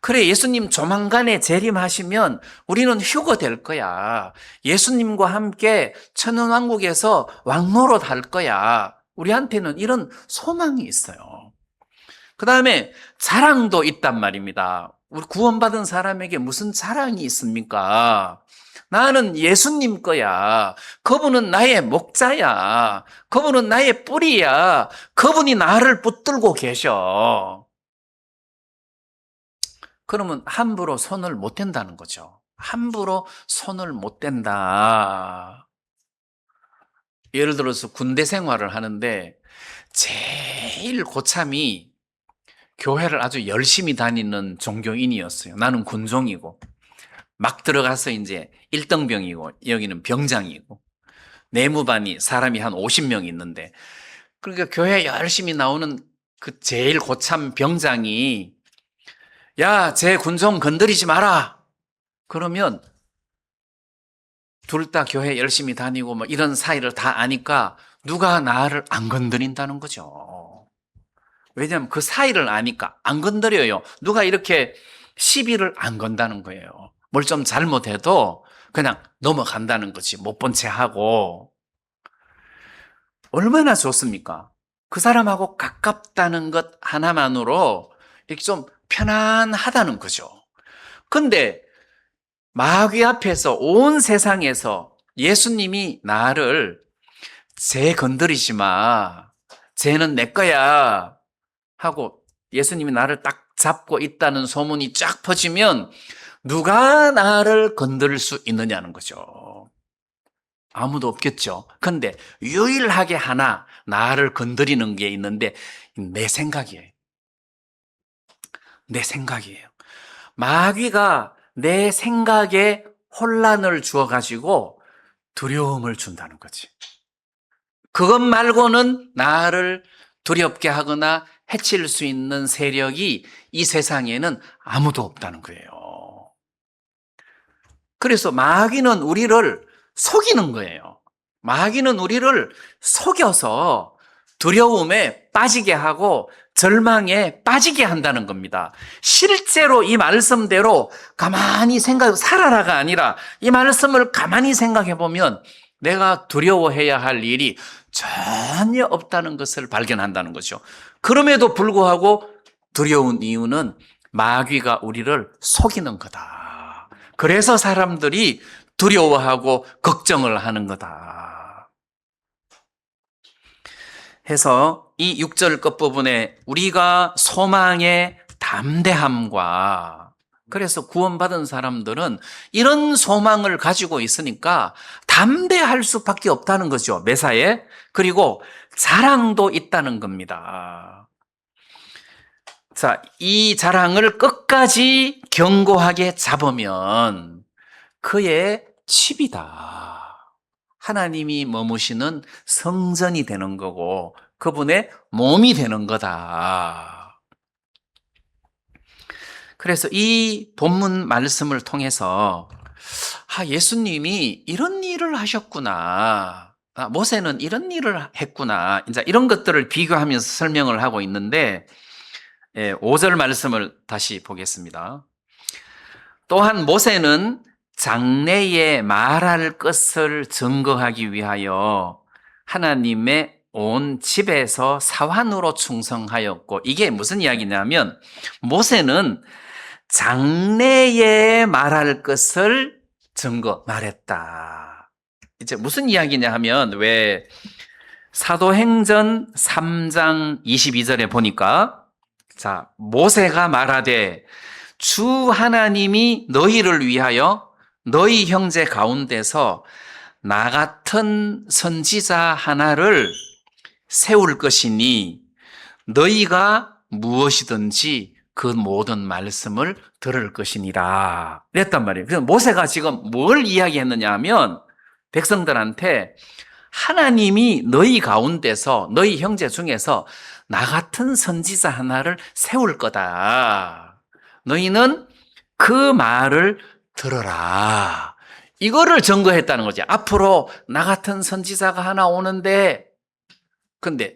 그래, 예수님 조만간에 재림하시면 우리는 휴거될 거야. 예수님과 함께 천연왕국에서 왕노릇 할 거야. 우리한테는 이런 소망이 있어요. 그 다음에 자랑도 있단 말입니다. 우리 구원받은 사람에게 무슨 자랑이 있습니까? 나는 예수님 거야. 그분은 나의 목자야. 그분은 나의 뿌리야. 그분이 나를 붙들고 계셔. 그러면 함부로 손을 못 댄다는 거죠. 함부로 손을 못 댄다. 예를 들어서 군대 생활을 하는데 제일 고참이 교회를 아주 열심히 다니는 종교인이었어요. 나는 군종이고, 막 들어가서 이제 1등병이고, 여기는 병장이고, 내무반이 사람이 한 50명 있는데, 그러니까 교회 열심히 나오는 그 제일 고참 병장이, 야, 제 군종 건드리지 마라. 그러면 둘 다 교회 열심히 다니고 뭐 이런 사이를 다 아니까 누가 나를 안 건드린다는 거죠. 왜냐하면 그 사이를 아니까 안 건드려요. 누가 이렇게 시비를 안 건다는 거예요. 뭘 좀 잘못해도 그냥 넘어간다는 거지. 못 본 채 하고. 얼마나 좋습니까? 그 사람하고 가깝다는 것 하나만으로 이렇게 좀 편안하다는 거죠. 근데 마귀 앞에서 온 세상에서 예수님이 나를 쟤 건드리지 마. 쟤는 내 거야. 하고 예수님이 나를 딱 잡고 있다는 소문이 쫙 퍼지면 누가 나를 건드릴 수 있느냐는 거죠. 아무도 없겠죠. 근데 유일하게 하나 나를 건드리는 게 있는데 내 생각이에요. 내 생각이에요. 마귀가 내 생각에 혼란을 주어가지고 두려움을 준다는 거지. 그것 말고는 나를 두렵게 하거나 해칠 수 있는 세력이 이 세상에는 아무도 없다는 거예요. 그래서 마귀는 우리를 속이는 거예요. 마귀는 우리를 속여서 두려움에 빠지게 하고 절망에 빠지게 한다는 겁니다. 실제로 이 말씀대로 가만히 살아라가 아니라 이 말씀을 가만히 생각해 보면 내가 두려워해야 할 일이 전혀 없다는 것을 발견한다는 거죠. 그럼에도 불구하고 두려운 이유는 마귀가 우리를 속이는 거다. 그래서 사람들이 두려워하고 걱정을 하는 거다. 해서 이 6절 끝부분에 우리가 소망의 담대함과, 그래서 구원받은 사람들은 이런 소망을 가지고 있으니까 담대할 수밖에 없다는 거죠. 매사에. 그리고 자랑도 있다는 겁니다. 자, 이 자랑을 끝까지 견고하게 잡으면 그의 집이다. 하나님이 머무시는 성전이 되는 거고 그분의 몸이 되는 거다. 그래서 이 본문 말씀을 통해서 예수님이 이런 일을 하셨구나. 모세는 이런 일을 했구나. 이제 이런 것들을 비교하면서 설명을 하고 있는데 5절 말씀을 다시 보겠습니다. 또한 모세는 장래에 말할 것을 증거하기 위하여 하나님의 온 집에서 사환으로 충성하였고, 이게 무슨 이야기냐면 모세는 장래에 말할 것을 말했다. 이제 무슨 이야기냐 하면 왜 사도행전 3장 22절에 보니까 자, 모세가 말하되 주 하나님이 너희를 위하여 너희 형제 가운데서 나 같은 선지자 하나를 세울 것이니 너희가 무엇이든지 그 모든 말씀을 들을 것이니라. 그랬단 말이에요. 그래서 모세가 지금 뭘 이야기했느냐 하면 백성들한테 하나님이 너희 가운데서 너희 형제 중에서 나 같은 선지자 하나를 세울 거다. 너희는 그 말을 들어라. 이거를 증거했다는 거지. 앞으로 나 같은 선지자가 하나 오는데, 근데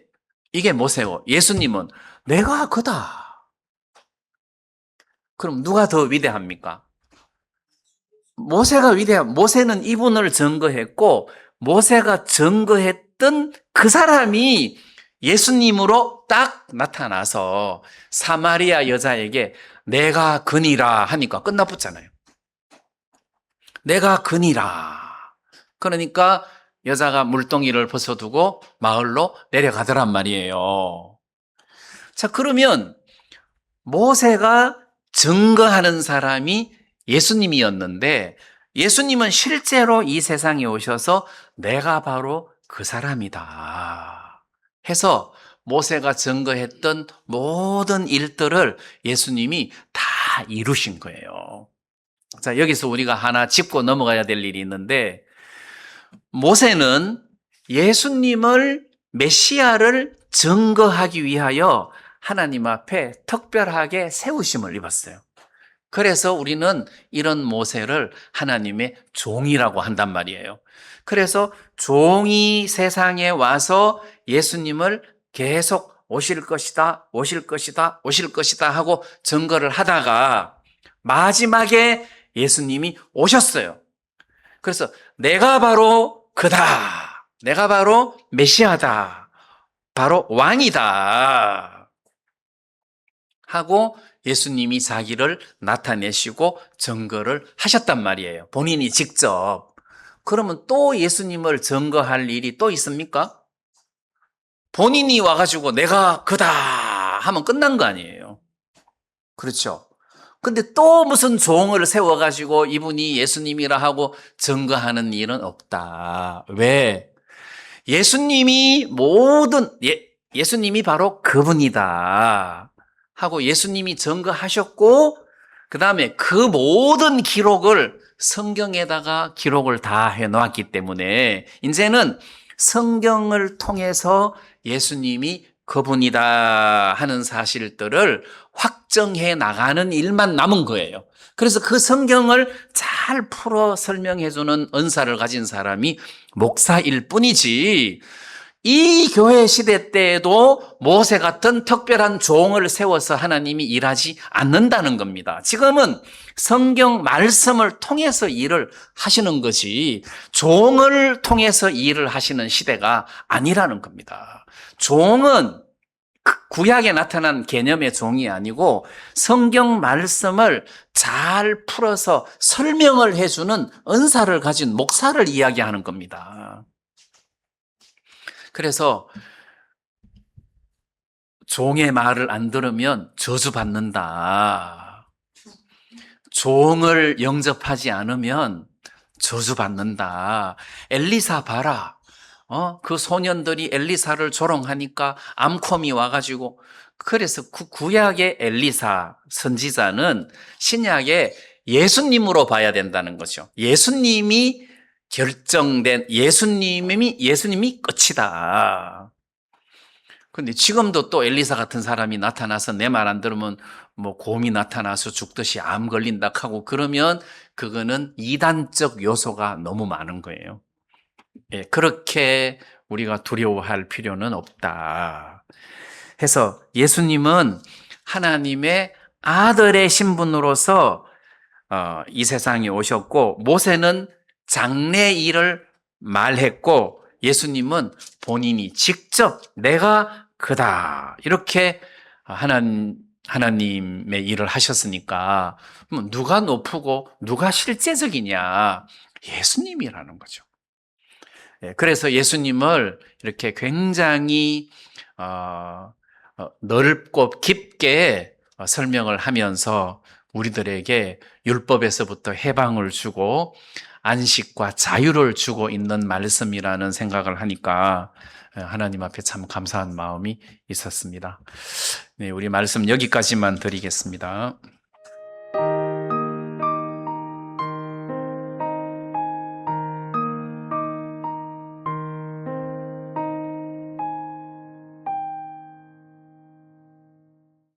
이게 모세고 예수님은 내가 그다. 그럼 누가 더 위대합니까? 모세가 모세는 이분을 증거했고 모세가 증거했던 그 사람이 예수님으로 딱 나타나서 사마리아 여자에게 내가 그니라 하니까 끝나붙잖아요. 내가 그니라. 그러니까 여자가 물동이를 벗어두고 마을로 내려가더란 말이에요. 자, 그러면 모세가 증거하는 사람이 예수님이었는데 예수님은 실제로 이 세상에 오셔서 내가 바로 그 사람이다 해서 모세가 증거했던 모든 일들을 예수님이 다 이루신 거예요. 자, 여기서 우리가 하나 짚고 넘어가야 될 일이 있는데 모세는 예수님을 메시아를 증거하기 위하여 하나님 앞에 특별하게 세우심을 입었어요. 그래서 우리는 이런 모세를 하나님의 종이라고 한단 말이에요. 그래서 종이 세상에 와서 예수님을 계속 오실 것이다, 오실 것이다, 오실 것이다 하고 증거를 하다가 마지막에 예수님이 오셨어요. 그래서 내가 바로 그다. 내가 바로 메시아다. 바로 왕이다. 하고 예수님이 자기를 나타내시고 증거를 하셨단 말이에요. 본인이 직접. 그러면 또 예수님을 증거할 일이 또 있습니까? 본인이 와가지고 내가 그다 하면 끝난 거 아니에요. 그렇죠. 근데 또 무슨 종을 세워가지고 이분이 예수님이라 하고 증거하는 일은 없다. 왜? 예수님이 예수님이 바로 그분이다 하고 예수님이 증거하셨고 그 다음에 그 모든 기록을 성경에다가 기록을 다 해놓았기 때문에 이제는 성경을 통해서 예수님이 그분이다 하는 사실들을 확정해 나가는 일만 남은 거예요. 그래서 그 성경을 잘 풀어 설명해 주는 은사를 가진 사람이 목사일 뿐이지 이 교회 시대 때에도 모세 같은 특별한 종을 세워서 하나님이 일하지 않는다는 겁니다. 지금은 성경 말씀을 통해서 일을 하시는 것이 종을 통해서 일을 하시는 시대가 아니라는 겁니다. 종은 구약에 나타난 개념의 종이 아니고 성경 말씀을 잘 풀어서 설명을 해주는 은사를 가진 목사를 이야기하는 겁니다. 그래서 종의 말을 안 들으면 저주받는다. 종을 영접하지 않으면 저주받는다. 엘리사 봐라. 그 소년들이 엘리사를 조롱하니까 암콤이 와가지고 그래서 그 구약의 엘리사 선지자는 신약의 예수님으로 봐야 된다는 거죠. 예수님이 결정된 예수님이 끝이다. 근데 지금도 또 엘리사 같은 사람이 나타나서 내 말 안 들으면 뭐 곰이 나타나서 죽듯이 암 걸린다 하고 그러면 그거는 이단적 요소가 너무 많은 거예요. 예, 그렇게 우리가 두려워할 필요는 없다. 해서 예수님은 하나님의 아들의 신분으로서 이 세상에 오셨고 모세는 장래 일을 말했고 예수님은 본인이 직접 내가 그다 이렇게 하나님의 일을 하셨으니까 누가 높고 누가 실제적이냐? 예수님이라는 거죠. 그래서 예수님을 이렇게 굉장히 넓고 깊게 설명을 하면서 우리들에게 율법에서부터 해방을 주고 안식과 자유를 주고 있는 말씀이라는 생각을 하니까 하나님 앞에 참 감사한 마음이 있었습니다. 네, 우리 말씀 여기까지만 드리겠습니다.